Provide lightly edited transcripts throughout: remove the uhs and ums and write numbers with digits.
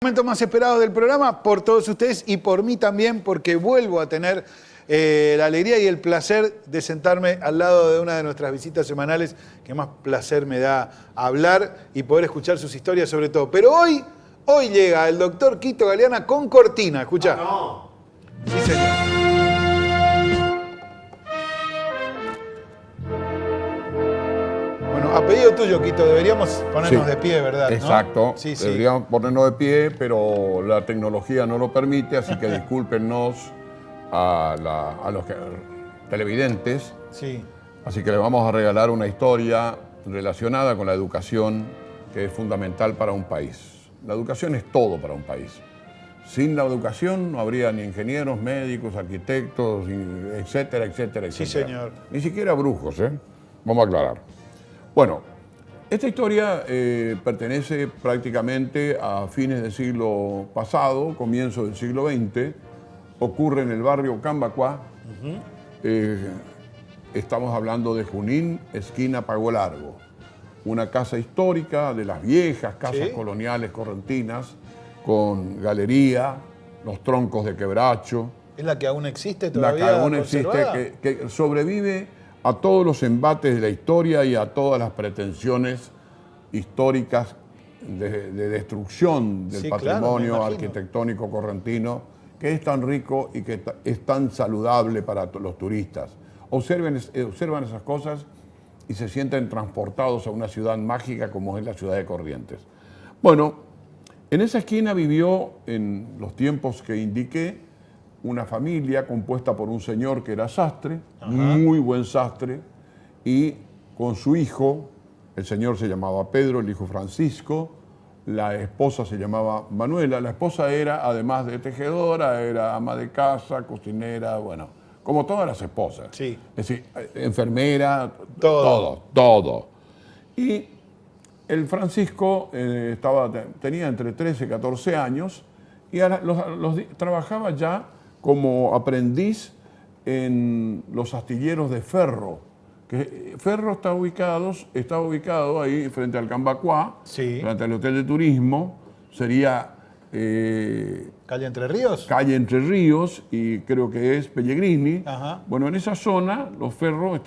Momento más esperado del programa por todos ustedes y por mí también, porque vuelvo a tener la alegría y el placer de sentarme al lado de una de nuestras visitas semanales, que más placer me da hablar y poder escuchar sus historias sobre todo. Pero hoy llega el doctor Quito Galeana con cortina, escuchá. No. Sí, señor. Bueno, a pedido tuyo, Quito, deberíamos ponernos de pie, ¿verdad? Exacto, ¿no? Sí. deberíamos ponernos de pie, pero la tecnología no lo permite, así que discúlpenos a los televidentes. Sí. Así que les vamos a regalar una historia relacionada con la educación, que es fundamental para un país. La educación es todo para un país. Sin la educación no habría ni ingenieros, médicos, arquitectos, etcétera, etcétera, etcétera. Sí, señor. Ni siquiera brujos, ¿eh? Vamos a aclarar. Bueno, esta historia pertenece prácticamente a fines del siglo pasado, comienzo del siglo XX. Ocurre en el barrio Cambacuá. Estamos hablando de Junín, esquina Pago Largo. Una casa histórica de las viejas casas coloniales correntinas, con galería, los troncos de quebracho. ¿Es la que aún existe todavía? La que aún existe, que sobrevive a todos los embates de la historia y a todas las pretensiones históricas de destrucción del patrimonio arquitectónico correntino, que es tan rico y que es tan saludable para los turistas. Observan esas cosas y se sienten transportados a una ciudad mágica como es la ciudad de Corrientes. Bueno, en esa esquina vivió, en los tiempos que indiqué, una familia compuesta por un señor que era sastre, muy buen sastre, y con su hijo, el señor se llamaba Pedro, el hijo Francisco, la esposa se llamaba Manuela. La esposa era, además de tejedora, era ama de casa, cocinera, bueno, como todas las esposas. Sí. Es decir, enfermera, todo. Y el Francisco tenía entre 13 y 14 años y trabajaba ya como aprendiz en los astilleros de Ferro. Que Ferro está ubicado ahí frente al Cambacuá, frente al Hotel de Turismo. Sería ¿Calle Entre Ríos? Calle Entre Ríos, y creo que es Pellegrini. Bueno, en esa zona los Ferro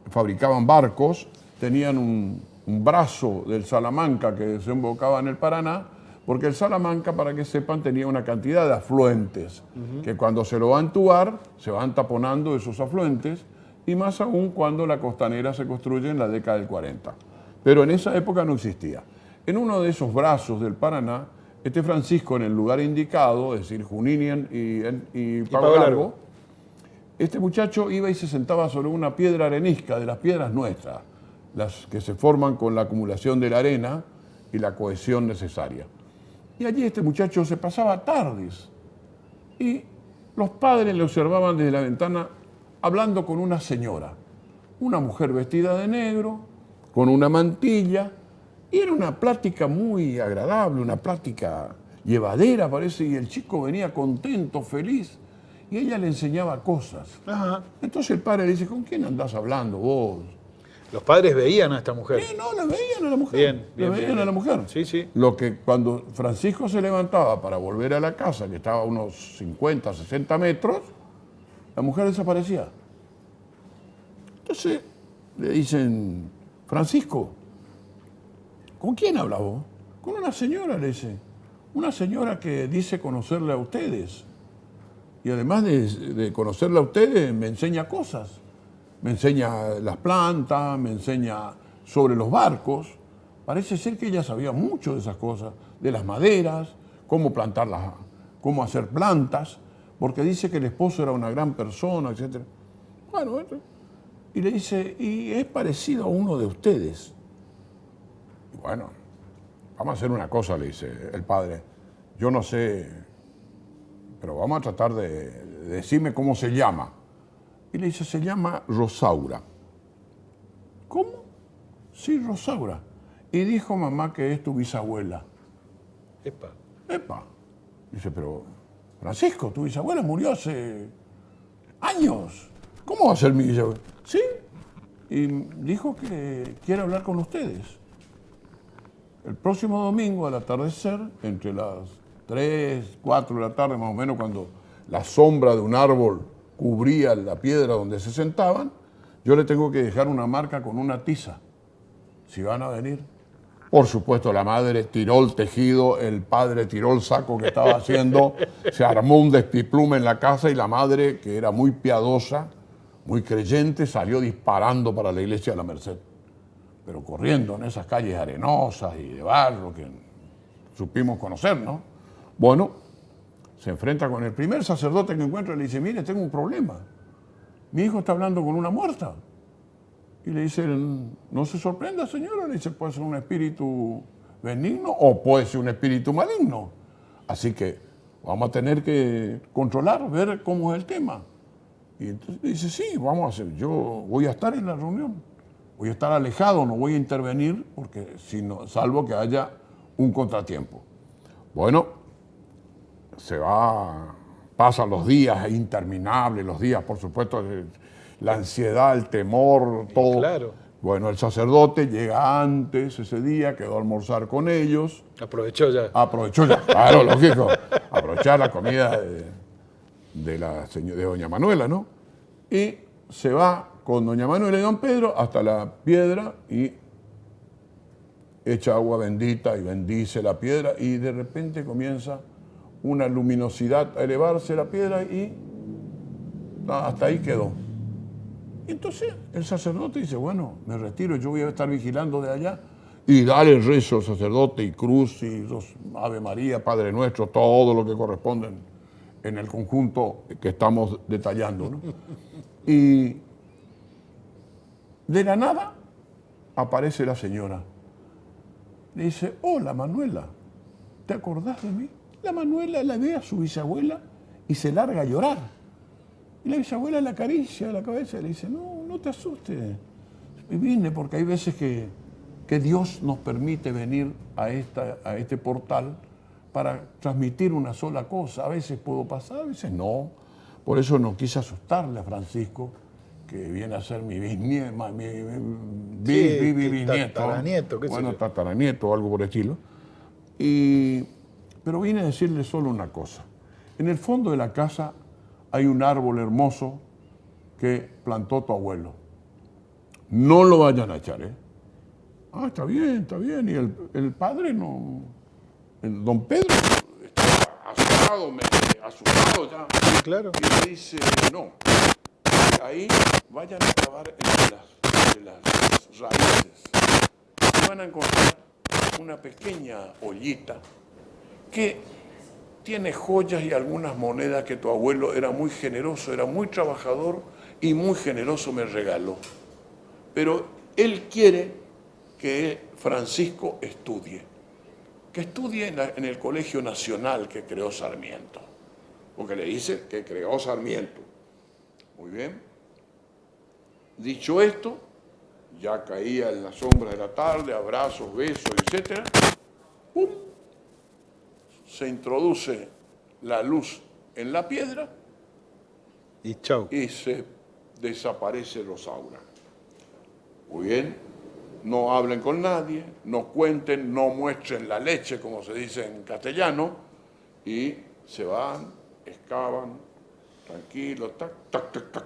fabricaban barcos, tenían un brazo del Salamanca que desembocaba en el Paraná, porque el Salamanca, para que sepan, tenía una cantidad de afluentes, que cuando se lo va a entubar, se van taponando esos afluentes, y más aún cuando la costanera se construye en la década del 40. Pero en esa época no existía. En uno de esos brazos del Paraná, Francisco, en el lugar indicado, es decir, Junín y Pago Largo, este muchacho iba y se sentaba sobre una piedra arenisca, de las piedras nuestras, las que se forman con la acumulación de la arena y la cohesión necesaria. Y allí este muchacho se pasaba tardes y los padres le observaban desde la ventana hablando con una señora, una mujer vestida de negro, con una mantilla, y era una plática muy agradable, una plática llevadera parece, y el chico venía contento, feliz, y ella le enseñaba cosas. Entonces el padre le dice, ¿con quién andás hablando vos? ¿Los padres veían a esta mujer? Sí, no, la veían a la mujer. Bien. A la mujer. Sí. Lo que cuando Francisco se levantaba para volver a la casa, que estaba a unos 50, 60 metros, la mujer desaparecía. Entonces le dicen, Francisco, ¿con quién habla vos? Con una señora, le dice. Una señora que dice conocerle a ustedes. Y además de conocerle a ustedes, me enseña cosas. Me enseña las plantas, me enseña sobre los barcos. Parece ser que ella sabía mucho de esas cosas, de las maderas, cómo plantarlas, cómo hacer plantas, porque dice que el esposo era una gran persona, etc. Bueno, y le dice, y es parecido a uno de ustedes. Y bueno, vamos a hacer una cosa, le dice el padre. Yo no sé, pero vamos a tratar de decirme cómo se llama. Y le dice, se llama Rosaura. ¿Cómo? Sí, Rosaura. Y dijo mamá que es tu bisabuela. Epa. Dice, pero Francisco, tu bisabuela murió hace años. ¿Cómo va a ser mi bisabuela? Sí. Y dijo que quiere hablar con ustedes. El próximo domingo, al atardecer, entre las 3, 4 de la tarde, más o menos, cuando la sombra de un árbol cubría la piedra donde se sentaban, yo le tengo que dejar una marca con una tiza, si van a venir. Por supuesto, la madre tiró el tejido, el padre tiró el saco que estaba haciendo, se armó un despiplume en la casa y la madre, que era muy piadosa, muy creyente, salió disparando para la iglesia de la Merced. Pero corriendo en esas calles arenosas y de barro que supimos conocer, ¿no? Bueno, se enfrenta con el primer sacerdote que encuentra y le dice, mire, tengo un problema. Mi hijo está hablando con una muerta. Y le dice, no se sorprenda, señora. Le dice, puede ser un espíritu benigno o puede ser un espíritu maligno. Así que vamos a tener que controlar, ver cómo es el tema. Y entonces dice, sí, vamos a hacer. Yo voy a estar en la reunión. Voy a estar alejado, no voy a intervenir, porque salvo que haya un contratiempo. Bueno, pasan los días interminables, los días, por supuesto, la ansiedad, el temor, todo. Claro. Bueno, el sacerdote llega antes ese día, quedó a almorzar con ellos. Aprovechó ya. Aprovechó ya, claro, lógico. Aprovechar la comida de doña Manuela, ¿no? Y se va con doña Manuela y don Pedro hasta la piedra y echa agua bendita y bendice la piedra y de repente comienza una luminosidad a elevarse la piedra y hasta ahí quedó. Entonces el sacerdote dice, bueno, me retiro, yo voy a estar vigilando de allá. Y dale el rezo al sacerdote y cruz y los Ave María, Padre Nuestro, todo lo que corresponde en el conjunto que estamos detallando, ¿no? Y de la nada aparece la señora. Le dice, hola Manuela, ¿te acordás de mí? La Manuela la ve a su bisabuela y se larga a llorar. Y la bisabuela le acaricia la cabeza y le dice, no te asustes. Vine porque hay veces que Dios nos permite venir a este portal para transmitir una sola cosa. A veces puedo pasar, a veces no. Por eso no quise asustarle a Francisco, que viene a ser mi bisnieto, tataranieto, qué sé yo. Tataranieto o algo por el estilo. Pero vine a decirle solo una cosa. En el fondo de la casa hay un árbol hermoso que plantó tu abuelo. No lo vayan a echar, ¿eh? Ah, está bien. Y el padre no... El don Pedro está asustado ya. Sí, claro. Y le dice, no, ahí vayan a cavar entre las raíces. Y van a encontrar una pequeña ollita que tiene joyas y algunas monedas que tu abuelo era muy generoso, era muy trabajador y muy generoso me regaló. Pero él quiere que Francisco estudie, que estudie en el Colegio Nacional que creó Sarmiento, porque le dice que creó Sarmiento. Muy bien. Dicho esto, ya caía en la sombra de la tarde, abrazos, besos, etc. ¡Pum! Se introduce la luz en la piedra Y chau. y se desaparece Rosaura. Muy bien, no hablen con nadie, no cuenten, no muestren la leche, como se dice en castellano, y se van, excavan, tranquilos, tac, tac, tac, tac.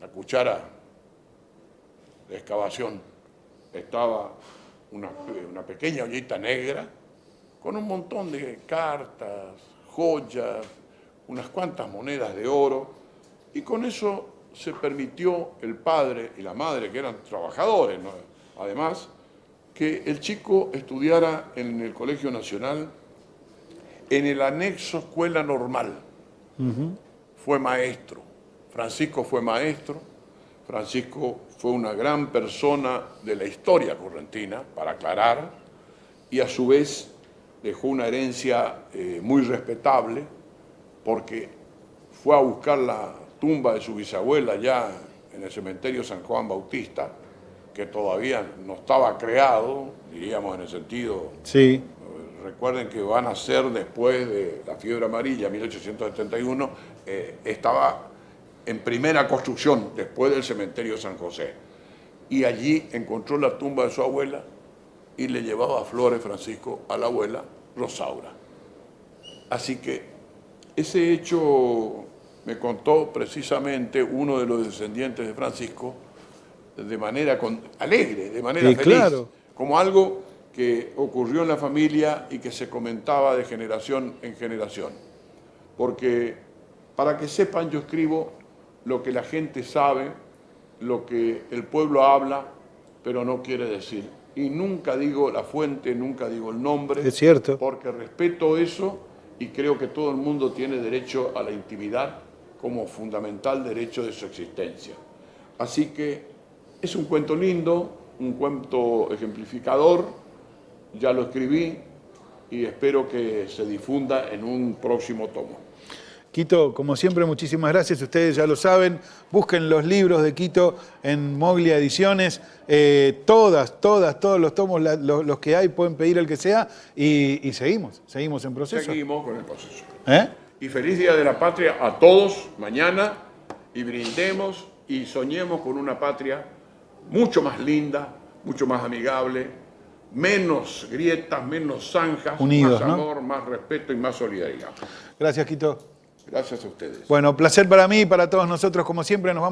La cuchara de excavación estaba una pequeña ollita negra con un montón de cartas, joyas, unas cuantas monedas de oro, y con eso se permitió el padre y la madre, que eran trabajadores, ¿no? Además, que el chico estudiara en el Colegio Nacional en el anexo Escuela Normal. Fue maestro. Francisco fue maestro. Francisco fue una gran persona de la historia correntina, para aclarar, y a su vez dejó una herencia muy respetable, porque fue a buscar la tumba de su bisabuela ya en el cementerio San Juan Bautista, que todavía no estaba creado, diríamos en el sentido... Sí. Recuerden que van a ser después de la fiebre amarilla, 1871, estaba en primera construcción, después del cementerio San José. Y allí encontró la tumba de su abuela y le llevaba flores, Francisco, a la abuela Rosaura. Así que ese hecho me contó precisamente uno de los descendientes de Francisco de manera alegre, de manera Sí, feliz, claro. como algo que ocurrió en la familia y que se comentaba de generación en generación. Porque, para que sepan, yo escribo lo que la gente sabe, lo que el pueblo habla, pero no quiere decir. Y nunca digo la fuente, nunca digo el nombre. Es cierto. Porque respeto eso y creo que todo el mundo tiene derecho a la intimidad como fundamental derecho de su existencia. Así que es un cuento lindo, un cuento ejemplificador, ya lo escribí y espero que se difunda en un próximo tomo. Quito, como siempre, muchísimas gracias. Ustedes ya lo saben, busquen los libros de Quito en Moglia Ediciones. Todos los tomos, los que hay, pueden pedir el que sea. Y seguimos en proceso. Seguimos con el proceso. ¿Eh? Y feliz Día de la Patria a todos mañana y brindemos y soñemos con una patria mucho más linda, mucho más amigable, menos grietas, menos zanjas, Unidos, más ¿no? amor, más respeto y más solidaridad. Gracias, Quito. Gracias a ustedes. Bueno, placer para mí y para todos nosotros, como siempre. Nos vamos.